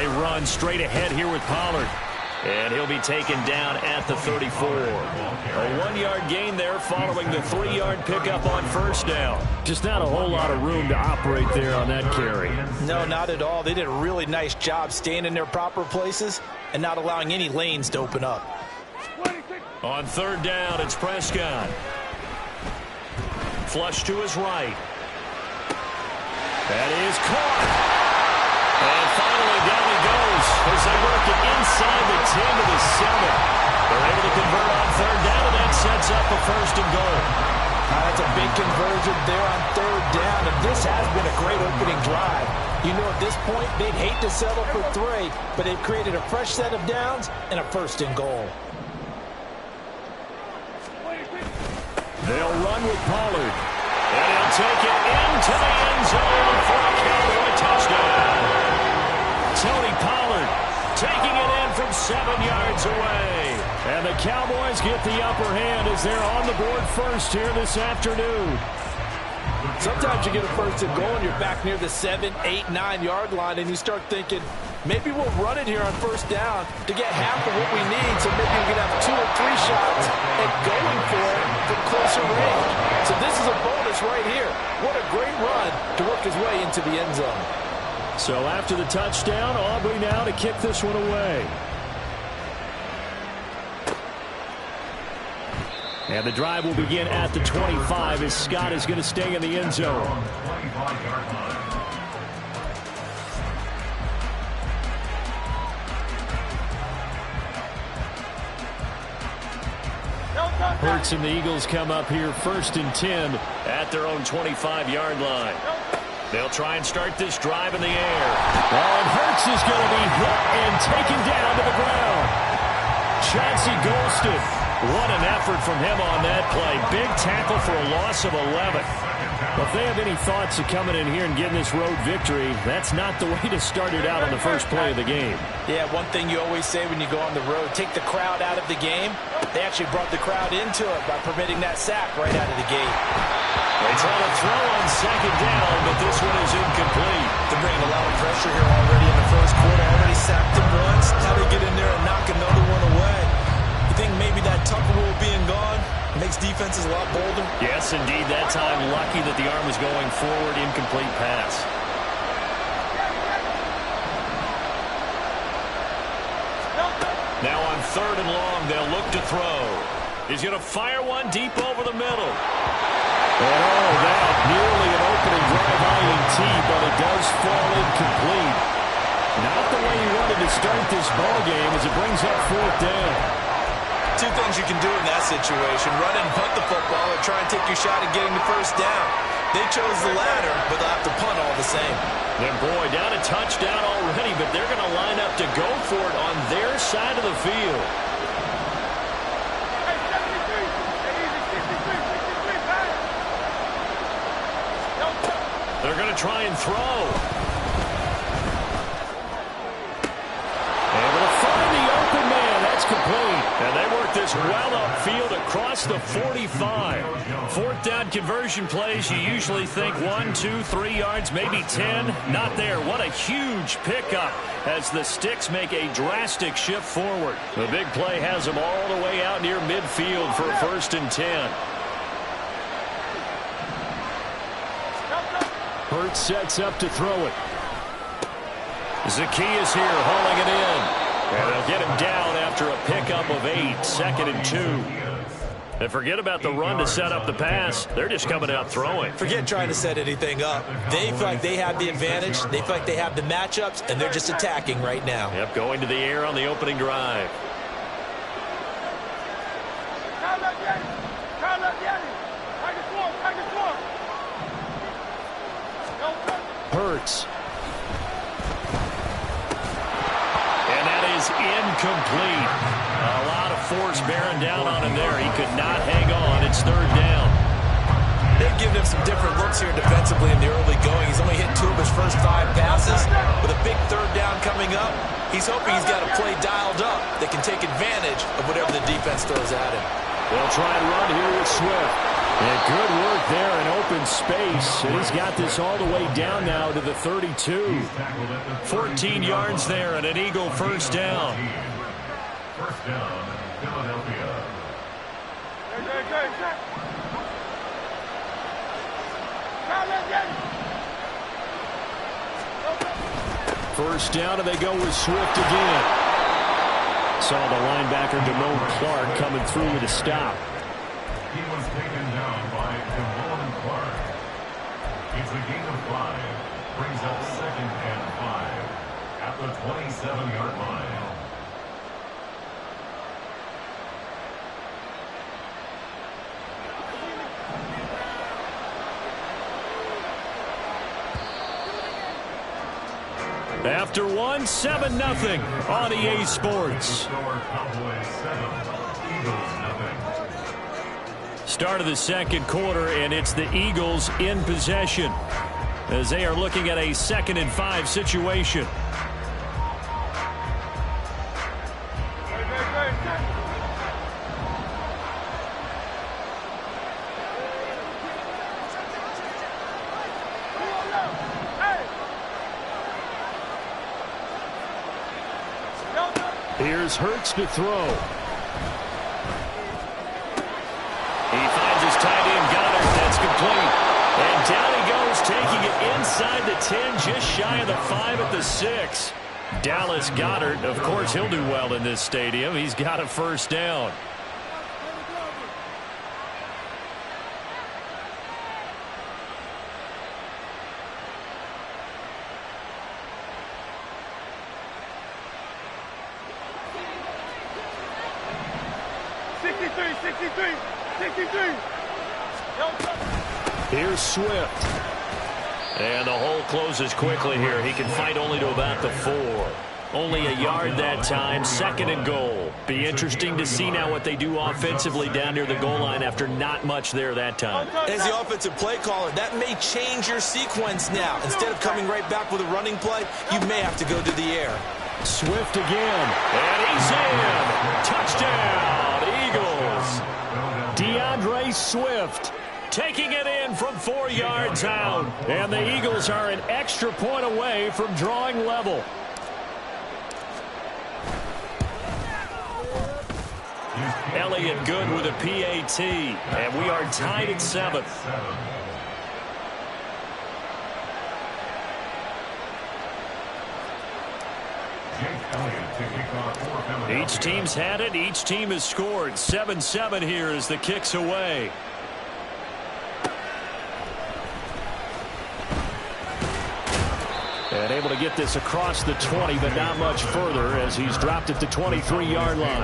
They run straight ahead here with Pollard. And he'll be taken down at the 34. A 1-yard gain there following the 3-yard pickup on first down. Just not a whole lot of room to operate there on that carry. No, not at all. They did a really nice job staying in their proper places and not allowing any lanes to open up. On third down, it's Prescott. Flush to his right. That is caught. And finally down he goes as they work it inside the 10 to the 7. They're able to convert on third down, and that sets up a first and goal. That's a big conversion there on third down, and this has been a great opening drive. You know, at this point, they'd hate to settle for 3, but they've created a fresh set of downs and a first and goal. They'll run with Pollard, and he'll take it into the end zone for a Cowboy touchdown. Tony Pollard taking it in from 7 yards away. And the Cowboys get the upper hand as they're on the board first here this afternoon. Sometimes you get a first and goal and you're back near the 7, 8, 9-yard line, and you start thinking, maybe we'll run it here on first down to get half of what we need, so maybe we can have 2 or 3 shots at going for it from closer range. So this is a bonus right here. What a great run to work his way into the end zone. So after the touchdown, Aubrey now to kick this one away. And the drive will begin at the 25 as Scott is going to stay in the end zone. Hurts and the Eagles come up here first and 10 at their own 25-yard line. They'll try and start this drive in the air. And Hurts is going to be hit and taken down to the ground. Chauncey Golston. What an effort from him on that play. Big tackle for a loss of 11. Well, if they have any thoughts of coming in here and getting this road victory, that's not the way to start it out on the first play of the game. Yeah, one thing you always say when you go on the road, take the crowd out of the game. They actually brought the crowd into it by permitting that sack right out of the gate. They try to throw on second down, but this one is incomplete. They're bringing a lot of pressure here already in the first quarter. Already sacked him once. Now they get in there and knock another one away. You think maybe that Tucker rule being gone makes defenses a lot bolder? Yes, indeed. That time, lucky that the arm was going forward. Incomplete pass. Now on third and long, they'll look to throw. He's going to fire one deep over the middle. Oh, that nearly an opening drive INT, but it does fall incomplete. Not the way he wanted to start this ball game as it brings up fourth down. 2 things you can do in that situation: run and punt the football, or try and take your shot at getting the first down. They chose the latter, but they'll have to punt all the same. And boy, down a touchdown already, but they're going to line up to go for it on their side of the field. They're going to try and throw. Able to find the open man. That's complete. And they work this well upfield across the 45. Fourth down conversion plays, you usually think 1, 2, 3 yards, maybe 10. Not there. What a huge pickup as the Sticks make a drastic shift forward. The big play has them all the way out near midfield for a first and 10. Hurts sets up to throw it. Zacchaeus here hauling it in. And they'll get him down after a pickup of 8, 2nd and 2. And forget about the run to set up the pass. They're just coming out throwing. Forget trying to set anything up. They feel like they have the advantage. They feel like they have the matchups, and they're just attacking right now. Yep, going to the air on the opening drive. Hurts. And that is incomplete. A lot of force bearing down on him there. He could not hang on. It's third down. They've given him some different looks here defensively in the early going. He's only hit 2 of his first 5 passes. With a big third down coming up, he's hoping he's got a play dialed up that can take advantage of whatever the defense throws at him. They'll try and run here with Swift. And good work there in open space. And he's got this all the way down now to the 32. 14 yards there and an Eagle first down. First down, Philadelphia. First down, and they go with Swift again. Saw the linebacker, Damone Clark, coming through with a stop. He was taken down by Damone Clark. It's a gain of 5. Brings up 2nd and 5 at the 27-yard line. After one, 7-0 on EA Sports. Start of the second quarter, and it's the Eagles in possession as they are looking at a 2nd and 5 situation. Here's Hurts to throw. He finds his tight end, Goddard. That's complete. And down he goes, taking it inside the 10, just shy of the 5 at the 6. Dallas Goedert, of course, he'll do well in this stadium. He's got a first down. Here's Swift. And the hole closes quickly here. He can fight only to about the 4. Only a yard that time, 2nd and goal. Be interesting to see now what they do offensively down near the goal line after not much there that time. As the offensive play caller, that may change your sequence now. Instead of coming right back with a running play, you may have to go to the air. Swift again. And he's in. Touchdown, Eagles. DeAndre Swift taking it in from 4 yards out. And the Eagles are an extra point away from drawing level. Elliott good with a PAT. And we are tied at 7. Each team's had it. Each team has scored. 7-7 here as the kick's away. And able to get this across the 20, but not much further as he's dropped at the 23-yard line.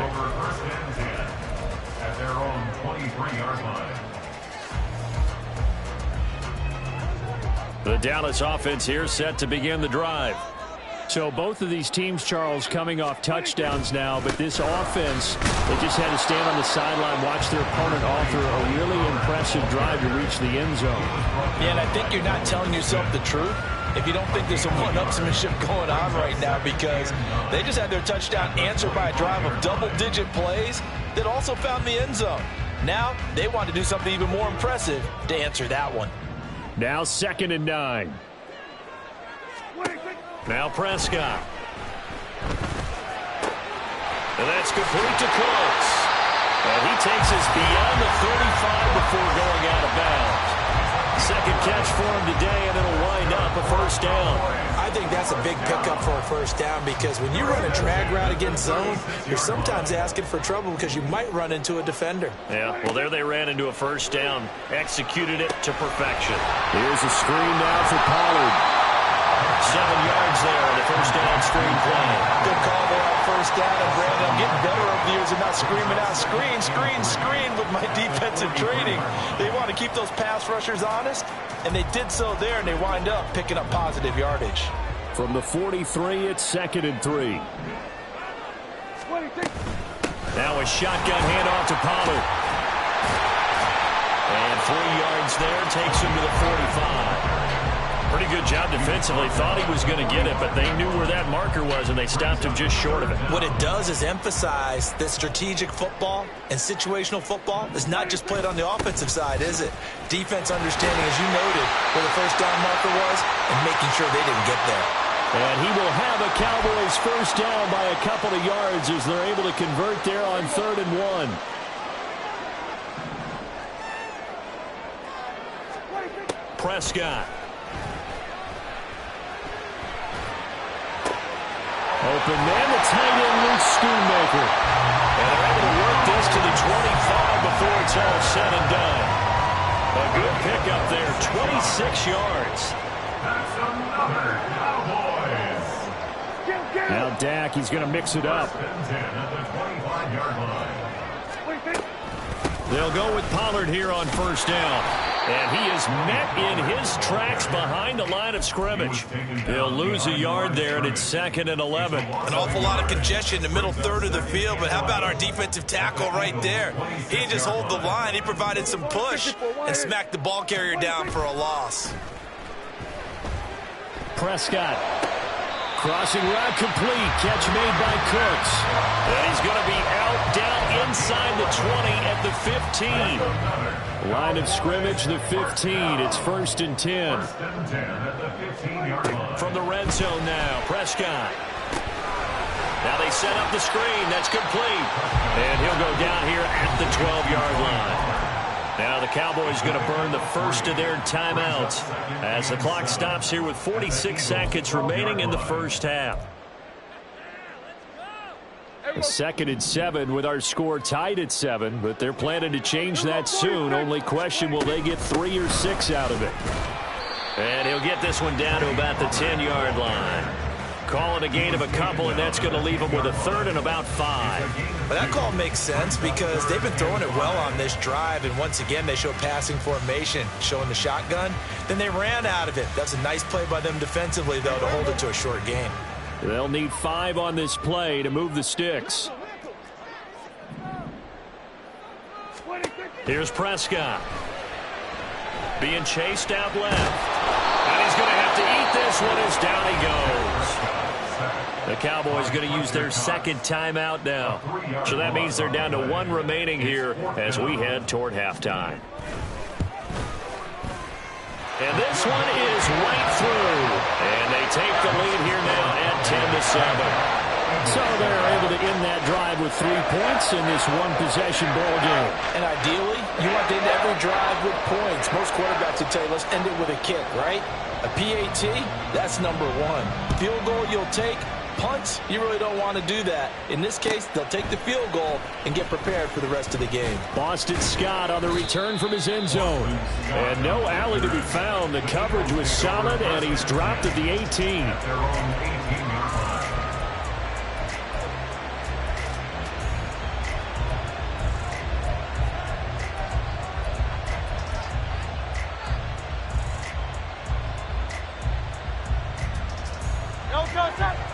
At their own 23-yard line. The Dallas offense here set to begin the drive. So both of these teams, Charles, coming off touchdowns now, but this offense, they just had to stand on the sideline, watch their opponent author a really impressive drive to reach the end zone. Yeah, and I think you're not telling yourself the truth if you don't think there's some one-upsmanship going on right now, because they just had their touchdown answered by a drive of double-digit plays that also found the end zone. Now they want to do something even more impressive to answer that one. Now 2nd and 9. Now Prescott. And that's complete to Cooks. And he takes us beyond the 35 before going out of bounds. Second catch for him today, and it'll wind up a first down. I think that's a big pickup for a first down, because when you run a drag route against zone, you're sometimes asking for trouble because you might run into a defender. Yeah, well, there they ran into a first down. Executed it to perfection. Here's a screen now for Pollard. 7 yards there on the first down screen play. Good call there on first down, and Brandon, I'm getting better over the years and not screaming out screen, screen, screen with my defensive training. They want to keep those pass rushers honest, and they did so there, and they wind up picking up positive yardage. From the 43, it's 2nd and 3. Now a shotgun handoff to Pollard. And 3 yards there takes him to the 45. Pretty good job defensively. Thought he was going to get it, but they knew where that marker was, and they stopped him just short of it. What it does is emphasize that strategic football and situational football is not just played on the offensive side, is it? Defense understanding, as you noted, where the first down marker was and making sure they didn't get there. And he will have a Cowboys first down by a couple of yards as they're able to convert there on 3rd and 1. Prescott. Open man, the tight end, Luke Schoonmaker. And they're able to work this to the 25 before it's all said and done. A good pickup there, 26 yards. That's another Cowboys. Now Dak, he's going to mix it up. 10 at the 25-yard line. They'll go with Pollard here on first down. And he is met in his tracks behind the line of scrimmage. He'll lose a yard there, and it's 2nd and 11. An awful lot of congestion in the middle third of the field, but how about our defensive tackle right there? He didn't just hold the line. He provided some push and smacked the ball carrier down for a loss. Prescott. Crossing route complete. Catch made by Cooks. And he's going to be out down inside the 20 at the 15. Line of scrimmage, the 15. It's 1st and 10. At the 15-yard line. From the red zone now, Prescott. Now they set up the screen. That's complete. And he'll go down here at the 12-yard line. Now the Cowboys going to burn the first of their timeouts as the clock stops here with 46 seconds remaining in the first half. 2nd and 7 with our score tied at 7, but they're planning to change that soon. Only question, will they get 3 or 6 out of it? And he'll get this one down to about the 10-yard line. Call it a gain of a couple, and that's going to leave them with a 3rd and about 5. Well, that call makes sense because they've been throwing it well on this drive, and once again they show passing formation, showing the shotgun. Then they ran out of it. That's a nice play by them defensively, though, to hold it to a short gain. They'll need 5 on this play to move the sticks. Here's Prescott. Being chased out left. And he's going to have to eat this one as down he goes. The Cowboys going to use their 2nd timeout now. So that means they're down to 1 remaining here as we head toward halftime. And this one is right through. And they take the lead here now at 10-7. So they're able to end that drive with 3 points in this one-possession ball game. And ideally, you want to end every drive with points. Most quarterbacks would tell you, let's end it with a kick, right? A PAT, that's number 1. Field goal you'll take. Punts, you really don't want to do that. In this case, they'll take the field goal and get prepared for the rest of the game. Boston Scott on the return from his end zone. And no alley to be found. The coverage was solid, and he's dropped at the 18.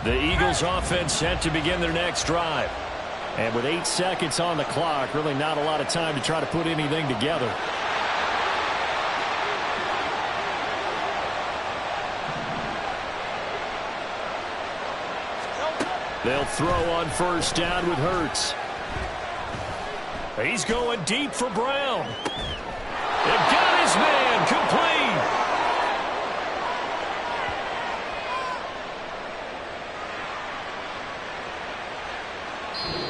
The Eagles offense set to begin their next drive. And with 8 seconds on the clock, really not a lot of time to try to put anything together. They'll throw on first down with Hurts. He's going deep for Brown. They've got his man complete.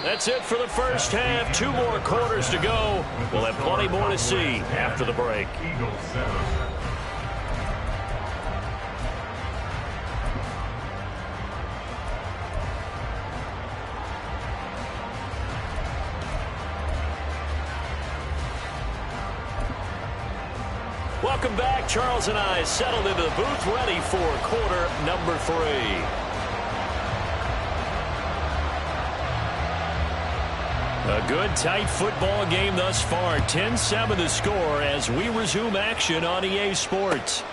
That's it for the first half. 2 more quarters to go. We'll have plenty more to see after the break. Welcome back. Charles and I settled into the booth, ready for quarter number 3. A good, tight football game thus far. 10-7 the score as we resume action on EA Sports.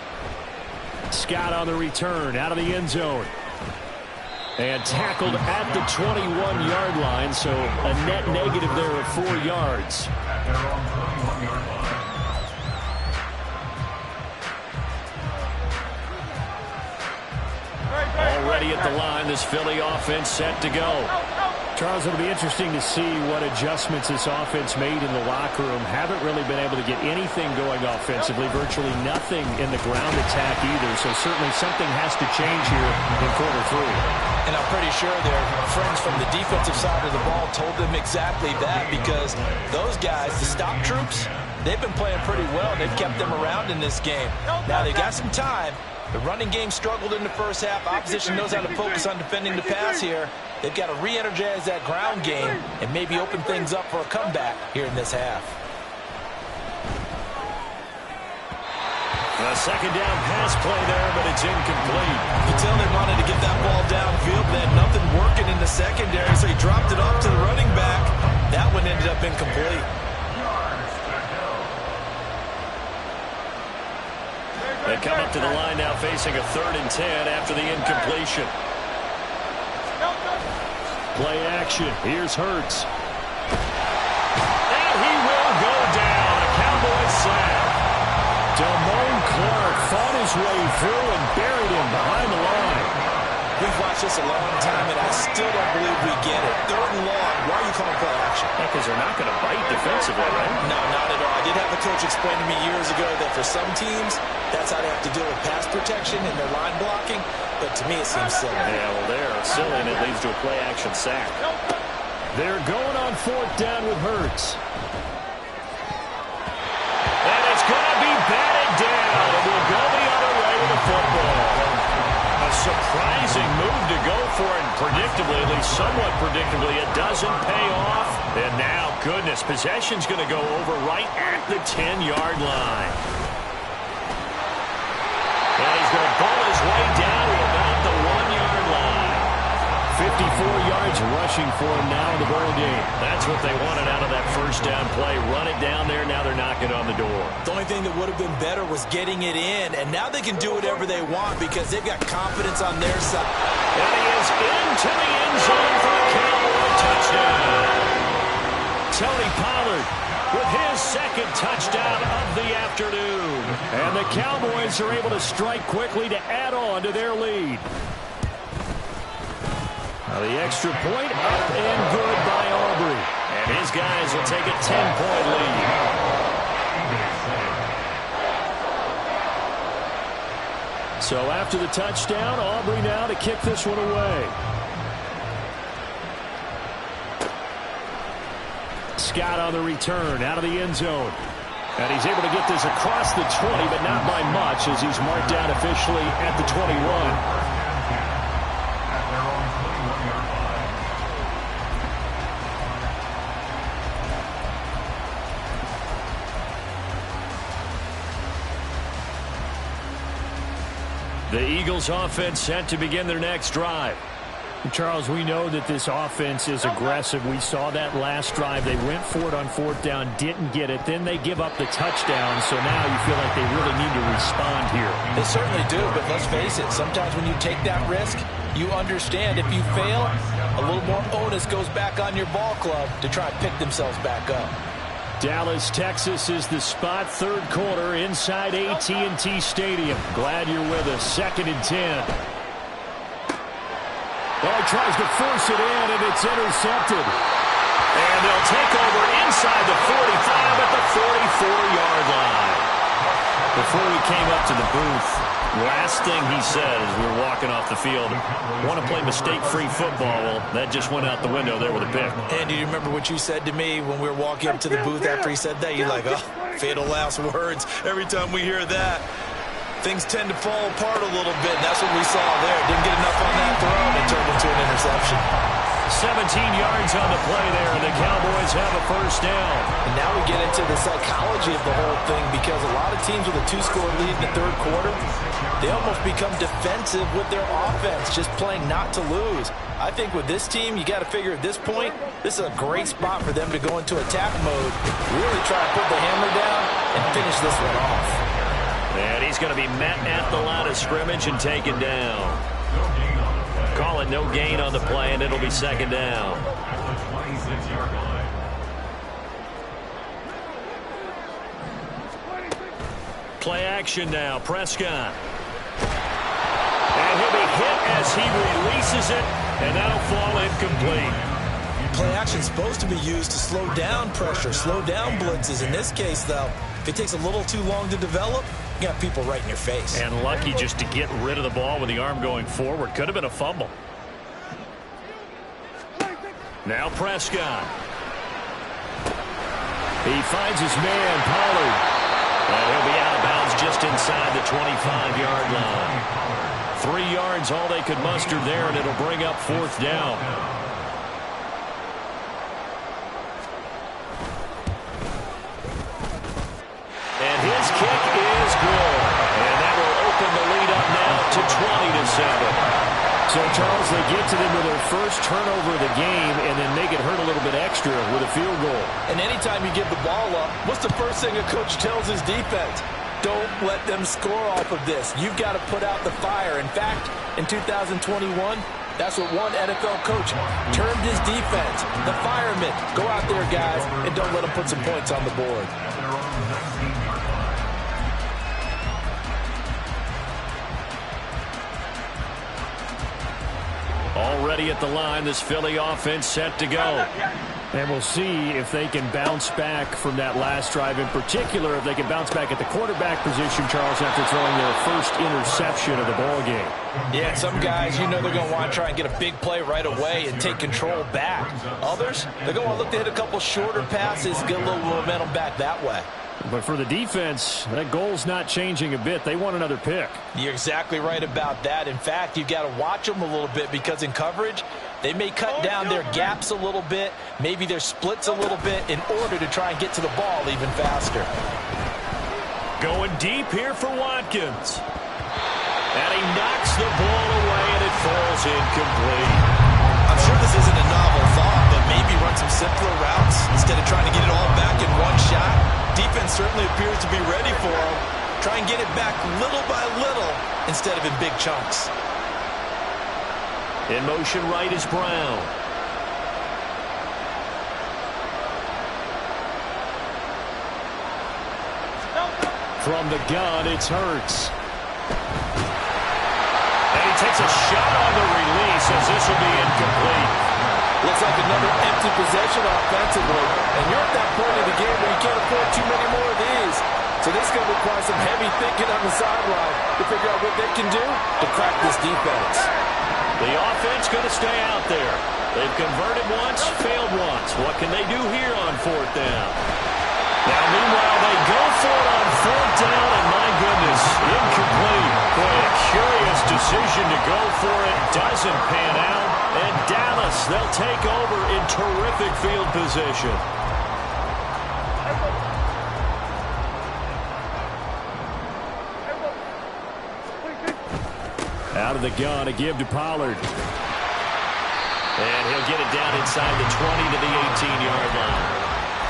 Scott on the return, out of the end zone. And tackled at the 21-yard line, so a net negative there of 4 yards. ready at the line. This Philly offense set to go. Charles, it'll be interesting to see what adjustments this offense made in the locker room. Haven't really been able to get anything going offensively, virtually nothing in the ground attack either. So certainly something has to change here in quarter three. And I'm pretty sure their friends from the defensive side of the ball told them exactly that, because those guys, the stop troops, they've been playing pretty well. They've kept them around in this game. Now they've got some time. The running game struggled in the first half. Opposition knows how to focus on defending the pass here. They've got to re-energize that ground game and maybe open things up for a comeback here in this half. A second down pass play there, but it's incomplete. You can tell they wanted to get that ball downfield. They had nothing working in the secondary, so he dropped it off to the running back. That one ended up incomplete. They come up to the line now facing a 3rd and 10 after the incompletion. Play action. Here's Hurts. And he will go down. A Cowboys sack. Damone Clark fought his way through and buried him behind the line. We've watched this a long time, and I still don't believe we get it. 3rd and long. Why are you calling play action? Because they're not going to bite defensively, right? No, not at all. I did have a coach explain to me years ago that for some teams, that's how they have to deal with pass protection and their line blocking. But to me, it seems silly. Yeah, well, they're silly, and it leads to a play-action sack. They're going on 4th down with Hurts. And it's going to be batted down. It will go the other way with the football. A surprising move to go for it, and predictably, at least somewhat predictably, it doesn't pay off. And now, goodness, possession's going to go over right at the 10-yard line. And he's going to ball his way down to about the 1-yard line. 54 yards rushing for him now in the ball game. That's what they wanted out of that first down play. Run it down there. Now they're knocking on the door. The only thing that would have been better was getting it in, and now they can do whatever they want because they've got confidence on their side. And he is into the end zone for a Cowboy touchdown. Tony Pollard with his 2nd touchdown of the afternoon. And the Cowboys are able to strike quickly to add on to their lead. Now the extra point up and good by Aubrey. And his guys will take a 10-point lead. So after the touchdown, Aubrey now to kick this one away. Scott on the return out of the end zone. And he's able to get this across the 20, but not by much as he's marked down officially at the 21. The Eagles offense set to begin their next drive. Charles, we know that this offense is aggressive. We saw that last drive. They went for it on 4th down, didn't get it. Then they give up the touchdown, so now you feel like they really need to respond here. They certainly do, but let's face it, sometimes when you take that risk, you understand if you fail, a little more onus goes back on your ball club to try and pick themselves back up. Dallas, Texas is the spot. 3rd quarter inside AT&T Stadium. Glad you're with us. 2nd and 10. Well, he tries to force it in, and it's intercepted. And they'll take over inside the 45 at the 44-yard line. Before we came up to the booth, last thing he said as we were walking off the field, want to play mistake-free football. Well, that just went out the window there with a pick. And do you remember what you said to me when we were walking up to the booth after he said that? You're like, oh, fatal last words. Every time we hear that, things tend to fall apart a little bit. That's what we saw there. Didn't get enough on that throw, and it turned into an interception. 17 yards on the play there, and the Cowboys have a first down. And now we get into the psychology of the whole thing, because a lot of teams with a 2-score lead in the 3rd quarter, they almost become defensive with their offense, just playing not to lose. I think with this team, you got to figure at this point, this is a great spot for them to go into attack mode, really try to put the hammer down and finish this one off. And he's going to be met at the line of scrimmage and taken down. Call it no gain on the play, and it'll be 2nd down. Play action now. Prescott. And he'll be hit as he releases it, and that'll fall incomplete. Play action supposed to be used to slow down pressure, slow down blitzes. In this case, though, if it takes a little too long to develop, you got people right in your face. And lucky just to get rid of the ball with the arm going forward. Could have been a fumble. Now Prescott. He finds his man, Pollard. And he'll be out of bounds just inside the 25-yard line. 3 yards, all they could muster there, and it'll bring up 4th down. And his kick is good. And that will open the lead up now to 20-7. So, Charles, they get to them with their first turnover of the game and then make it hurt a little bit extra with a field goal. And anytime you give the ball up, what's the first thing a coach tells his defense? Don't let them score off of this. You've got to put out the fire. In fact, in 2021, that's what one NFL coach termed his defense. The firemen. Go out there, guys, and don't let them put some points on the board. Already at the line, this Philly offense set to go. And we'll see if they can bounce back from that last drive. In particular, if they can bounce back at the quarterback position, Charles, after throwing their first interception of the ball game. Yeah, some guys, you know they're going to want to try and get a big play right away and take control back. Others, they're going to look to hit a couple shorter passes, get a little momentum back that way. But for the defense, that goal's not changing a bit. They want another pick. You're exactly right about that. In fact, you've got to watch them a little bit because in coverage, they may cut down their gaps a little bit, maybe their splits a little bit in order to try and get to the ball even faster. Going deep here for Watkins. And he knocks the ball away, and it falls incomplete. I'm sure this isn't a novel thought, but maybe run some simpler routes instead of trying to get it all back in one shot. Defense certainly appears to be ready for him. Try and get it back little by little instead of in big chunks. In motion right is Brown. From the gun, it's Hurts. And he takes a shot on the release as this will be incomplete. Looks like another empty possession offensively. And you're at that point of the game where you can't afford too many more of these. So this is going to require some heavy thinking on the sideline to figure out what they can do to crack this defense. The offense going to stay out there. They've converted once, failed once. What can they do here on 4th down? Now, meanwhile, they go for it on 4th down, and my goodness, incomplete. Boy, a curious decision to go for it. Doesn't pan out. And Dallas, they'll take over in terrific field position. Out of the gun, a give to Pollard. And he'll get it down inside the 20 to the 18-yard line.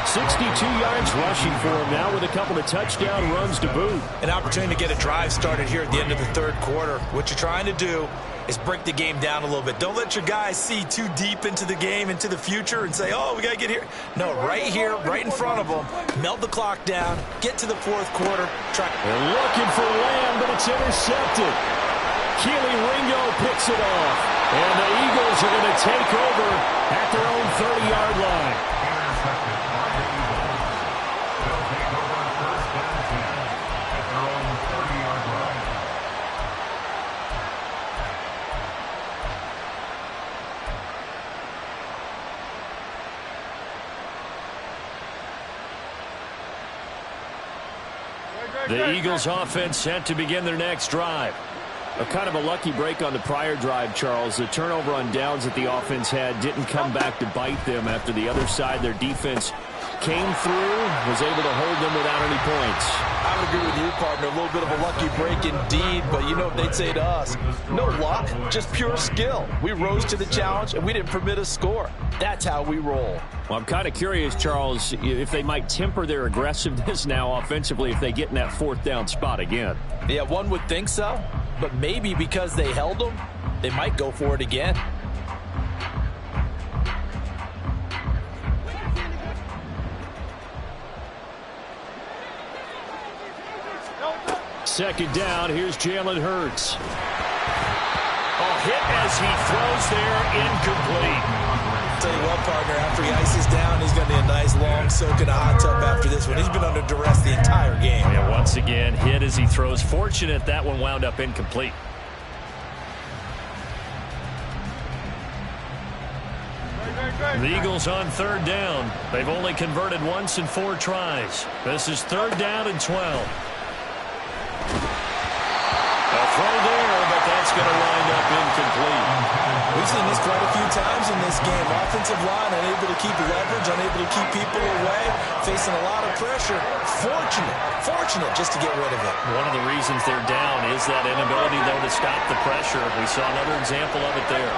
62 yards rushing for him now with a couple of touchdown runs to boot. An opportunity to get a drive started here at the end of the 3rd quarter. What you're trying to do is break the game down a little bit. Don't let your guys see too deep into the game, into the future, and say, oh, we got to get here. No, right here, right in front of them, melt the clock down, get to the 4th quarter. They're looking for Lamb, but it's intercepted. Keely Ringo picks it off. And the Eagles are going to take over at their own 30-yard line. Intercepted by the Eagles. They'll take over 1st and 10 at their own 30-yard line. The Eagles offense set to begin their next drive. A kind of a lucky break on the prior drive, Charles. The turnover on downs that the offense had didn't come back to bite them after the other side. Their defense came through, was able to hold them without any points. I would agree with you, partner. A little bit of a lucky break indeed, but you know what they'd say to us? No luck, just pure skill. We rose to the challenge, and we didn't permit a score. That's how we roll. Well, I'm kind of curious, Charles, if they might temper their aggressiveness now offensively if they get in that 4th down spot again. Yeah, one would think so, but maybe because they held them, they might go for it again. Second down, here's Jalen Hurts. hit as he throws there, incomplete. Tell you what, partner, after he ices down, he's going to need a nice long soak in a hot tub after this one. He's been under duress the entire game. Yeah, once again, hit as he throws. Fortunate that one wound up incomplete. The Eagles on third down. They've only converted once in 4 tries. This is third down and 12. A throw there, but that's going to wind up incomplete. We've seen this quite a few times in this game. Offensive line unable to keep leverage, unable to keep people away, facing a lot of pressure. Fortunate just to get rid of it. One of the reasons they're down is that inability, though, to stop the pressure. We saw another example of it there.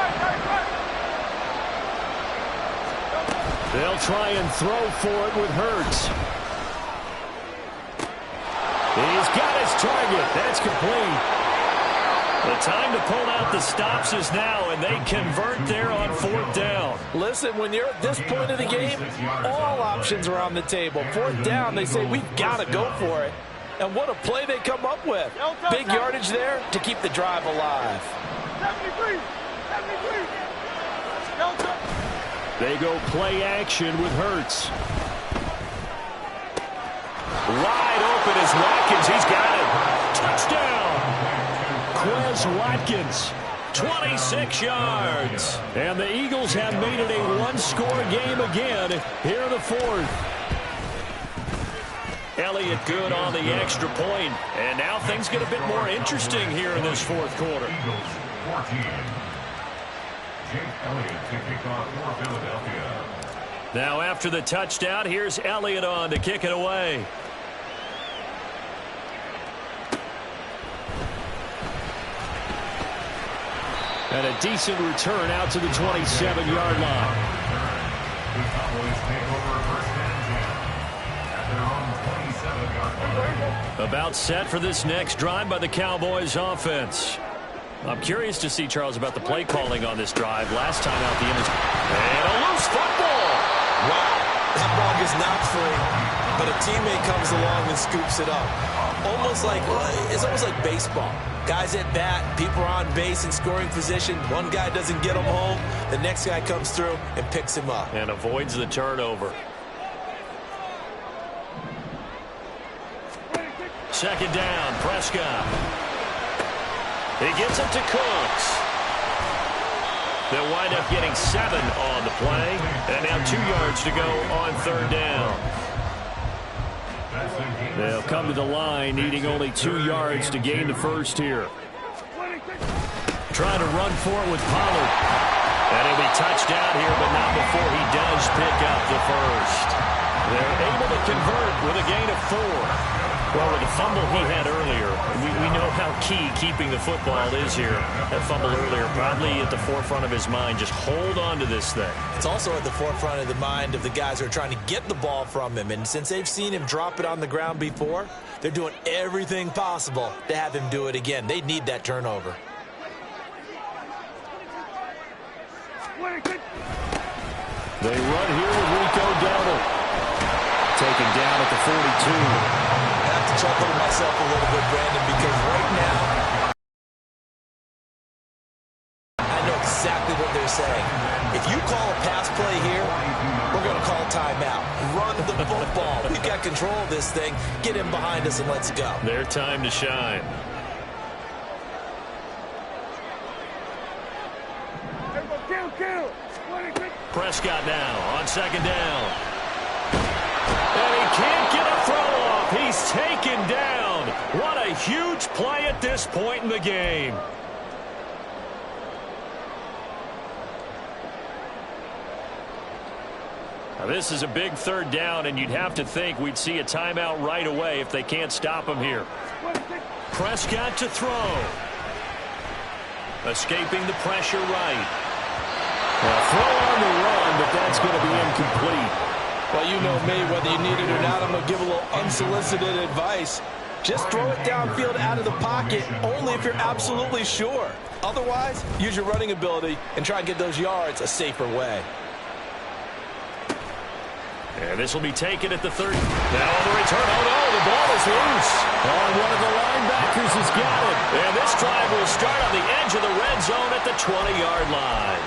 They'll try and throw for it with Hurts. He's got his target. That's complete. The time to pull out the stops is now, and they convert there on 4th down. Listen, when you're at this point of the game, all options are on the table. 4th down, they say, we've got to go for it. And what a play they come up with. Big yardage there to keep the drive alive. 73. They go play action with Hurts. Wide open is Watkins. He's got it. Touchdown. Quez Watkins, 26 yards. And the Eagles have made it a one-score game again here in the 4th. Elliott good on the extra point. And now things get a bit more interesting here in this 4th quarter. Eagles 14. Jake Elliott to kick off for Philadelphia. Now after the touchdown, here's Elliott on to kick it away. And a decent return out to the 27-yard line. The Cowboys take over first and 10 at their own 27-yard line. About set for this next drive by the Cowboys offense. I'm curious to see, Charles, about the play calling on this drive. Last time out, the image. And a loose football. Wow, that ball gets knocked free, but a teammate comes along and scoops it up. It's almost like baseball. Guys at bat, people are on base in scoring position. One guy doesn't get him home. The next guy comes through and picks him up. And avoids the turnover. Second down, Prescott. He gets it to Cooks. They'll wind up getting 7 on the play. And now 2 yards to go on third down. They'll come to the line needing only 2 yards to gain the first here. Trying to run for it with Pollard. And he'll be touched out here, but not before he does pick up the first. They're able to convert with a gain of 4. Well, with the fumble he had earlier, we know how key keeping the football is here. That fumble earlier probably at the forefront of his mind. Just hold on to this thing. It's also at the forefront of the mind of the guys who are trying to get the ball from him. And since they've seen him drop it on the ground before, they're doing everything possible to have him do it again. They need that turnover. They run here with Rico Dowdle. Taken down at the 42. I have to chuckle to myself a little bit, Brandon, because right now, I know exactly what they're saying. If you call a pass play here, we're going to call timeout. Run the football. We've got control of this thing. Get him behind us and let's go. Their time to shine. Prescott now on second down. And he can't get a throw off. He's taken down. What a huge play at this point in the game. Now this is a big third down, and you'd have to think we'd see a timeout right away if they can't stop him here. Prescott to throw. Escaping the pressure right. A throw on the run, but that's going to be incomplete. Well, you know me, whether you need it or not, I'm going to give a little unsolicited advice. Just throw it downfield out of the pocket, only if you're absolutely sure. Otherwise, use your running ability and try and get those yards a safer way. And this will be taken at the 30. Now on the return. Oh, no, the ball is loose. Oh, and one of the linebackers has got it. And this drive will start on the edge of the red zone at the 20-yard line.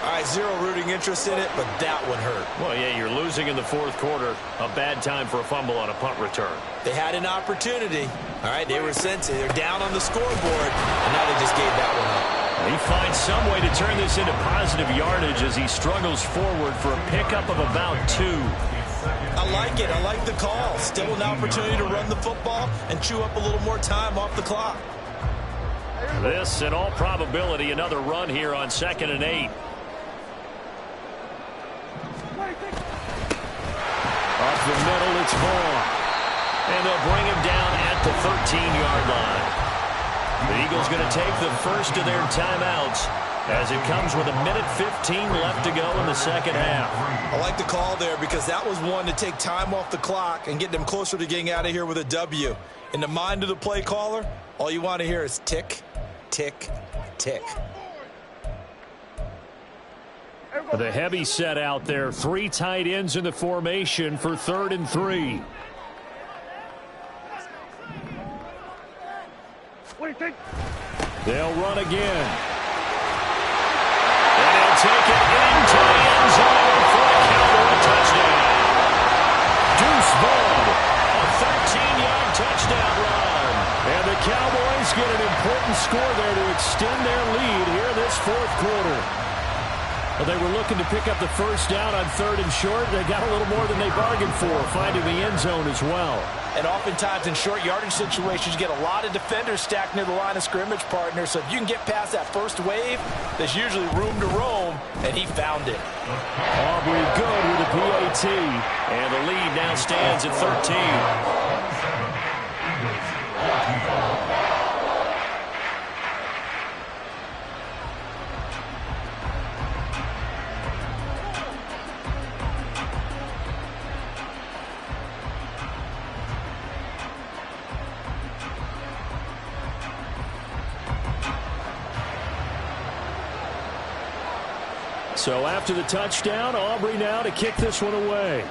All right, zero rooting interest in it, but that one hurt. Well, yeah, you're losing in the fourth quarter. A bad time for a fumble on a punt return. They had an opportunity. All right, they were sensitive. They're down on the scoreboard, and now they just gave that one up. He finds some way to turn this into positive yardage as he struggles forward for a pickup of about 2. I like it. I like the call. Still an opportunity to run the football and chew up a little more time off the clock. This, in all probability, another run here on 2nd and 8. Up the middle, it's Vaughn. And they'll bring him down at the 13-yard line. The Eagles going to take the first of their timeouts as it comes with 1:15 left to go in the second half. I like the call there because that was one to take time off the clock and get them closer to getting out of here with a W. In the mind of the play caller, all you want to hear is tick, tick, tick. The heavy set out there. 3 tight ends in the formation for 3rd and 3. They'll run again. And he'll take it into the end zone for a Cowboy touchdown. Deuce Vaughn. A 13-yard touchdown run. And the Cowboys get an important score there to extend their lead here this fourth quarter. Well, they were looking to pick up the first down on 3rd and short. They got a little more than they bargained for, finding the end zone as well. And oftentimes in short yardage situations, you get a lot of defenders stacked near the line of scrimmage, partner. So if you can get past that first wave, there's usually room to roam, and he found it. Aubrey good with a PAT. And the lead now stands at 13. So after the touchdown, Aubrey now to kick this one away.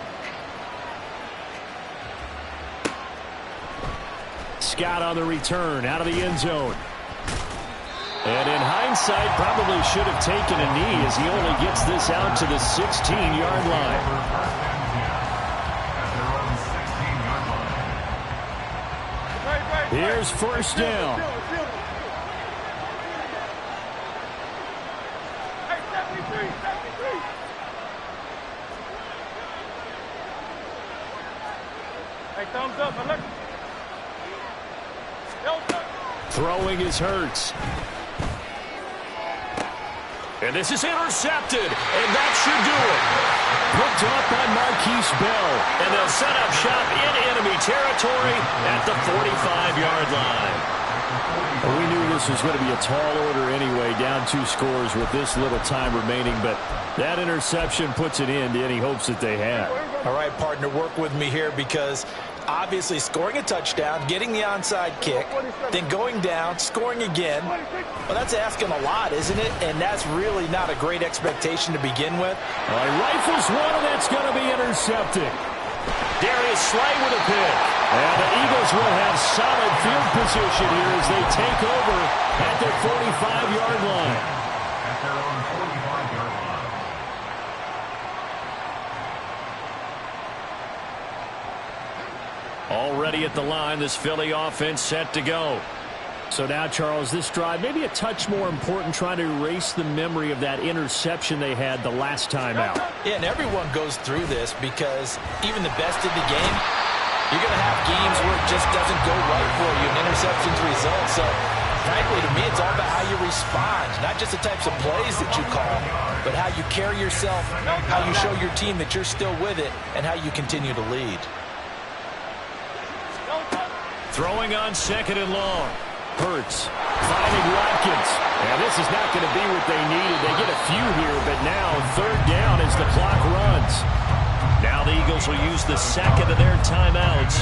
Scott on the return out of the end zone. And in hindsight, probably should have taken a knee as he only gets this out to the 16-yard line. Here's first down. Thumbs up, look. Throwing is Hurts. And this is intercepted, and that should do it. Picked up by Marquise Bell. And they'll set up shop in enemy territory at the 45-yard line. Well, we knew this was going to be a tall order anyway, down 2 scores with this little time remaining, but that interception puts an end to any hopes that they had. All right, partner, work with me here because obviously scoring a touchdown, getting the onside kick, then going down, scoring again. Well, that's asking a lot, isn't it? And that's really not a great expectation to begin with. Well, he rifles one, and that's going to be intercepted. Darius Slay with a pick. And the Eagles will have solid field position here as they take over at their 45-yard line. At their own 45-yard line. Already at the line, this Philly offense set to go. So now, Charles, this drive maybe a touch more important, trying to erase the memory of that interception they had the last time out. Yeah, and everyone goes through this because even the best in the game, you're going to have games where it just doesn't go right for you and interceptions result. So, frankly, to me, it's all about how you respond, not just the types of plays that you call, but how you carry yourself, how you show your team that you're still with it, and how you continue to lead. Throwing on 2nd and long. Hurts finding Watkins. And this is not going to be what they needed. They get a few here, but now 3rd down as the clock runs. Now the Eagles will use the second of their timeouts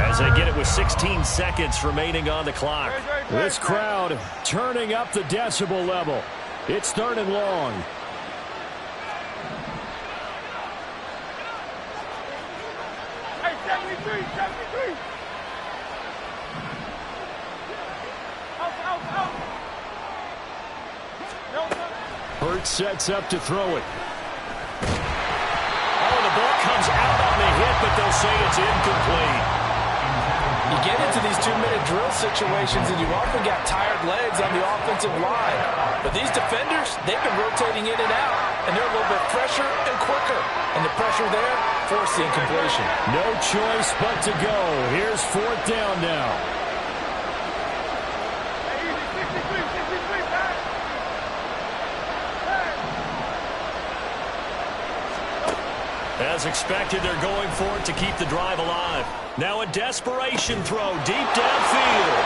as they get it with 16 seconds remaining on the clock. This crowd turning up the decibel level. It's 3rd and long. 73. Out. Hurts sets up to throw it. Oh, the ball comes out on the hit, but they'll say it's incomplete. You get into these 2-minute drill situations, and you often got tired legs on the offensive line. But these defenders, they've been rotating in and out, and they're a little bit fresher and quicker. And the pressure there forced the incompletion. No choice but to go. Here's 4th down now. Hey, easy. 63, pass. As expected, they're going for it to keep the drive alive. Now a desperation throw deep downfield.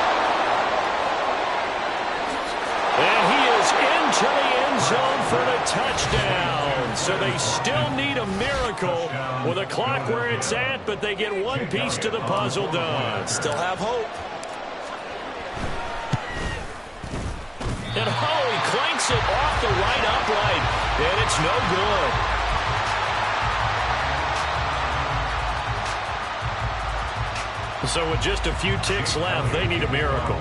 And he is into the end zone for the touchdown. So they still need a miracle with a clock where it's at, but they get one piece to the puzzle done. Still have hope. And he clanks it off the right upright, and it's no good. So with just a few ticks left, they need a miracle.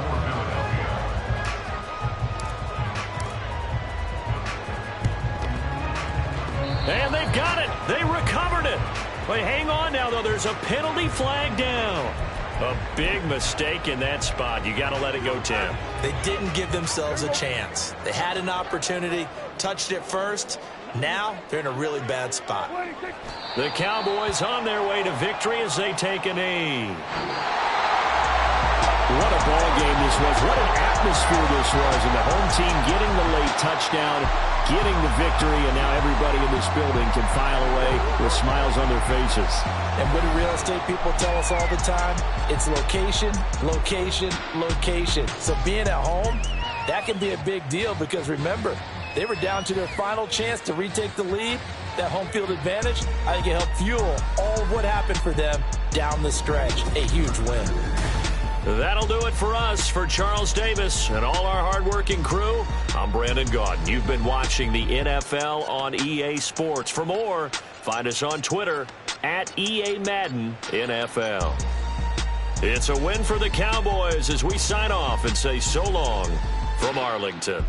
And they've got it. They recovered it. But hang on now, though. There's a penalty flag down. A big mistake in that spot. You got to let it go, Tim. They didn't give themselves a chance. They had an opportunity, touched it first. Now they're in a really bad spot. The Cowboys on their way to victory as they take a knee. What a ball game this was. What an atmosphere this was. And the home team getting the late touchdown, getting the victory, and now everybody in this building can file away with smiles on their faces. And what do real estate people tell us all the time? It's location, location, location. So being at home, that can be a big deal because remember, they were down to their final chance to retake the lead. That home field advantage, I think it helped fuel all of what happened for them down the stretch. A huge win. That'll do it for us. For Charles Davis and all our hardworking crew, I'm Brandon Gaudin. You've been watching the NFL on EA Sports. For more, find us on Twitter at EA Madden NFL. It's a win for the Cowboys as we sign off and say so long from Arlington.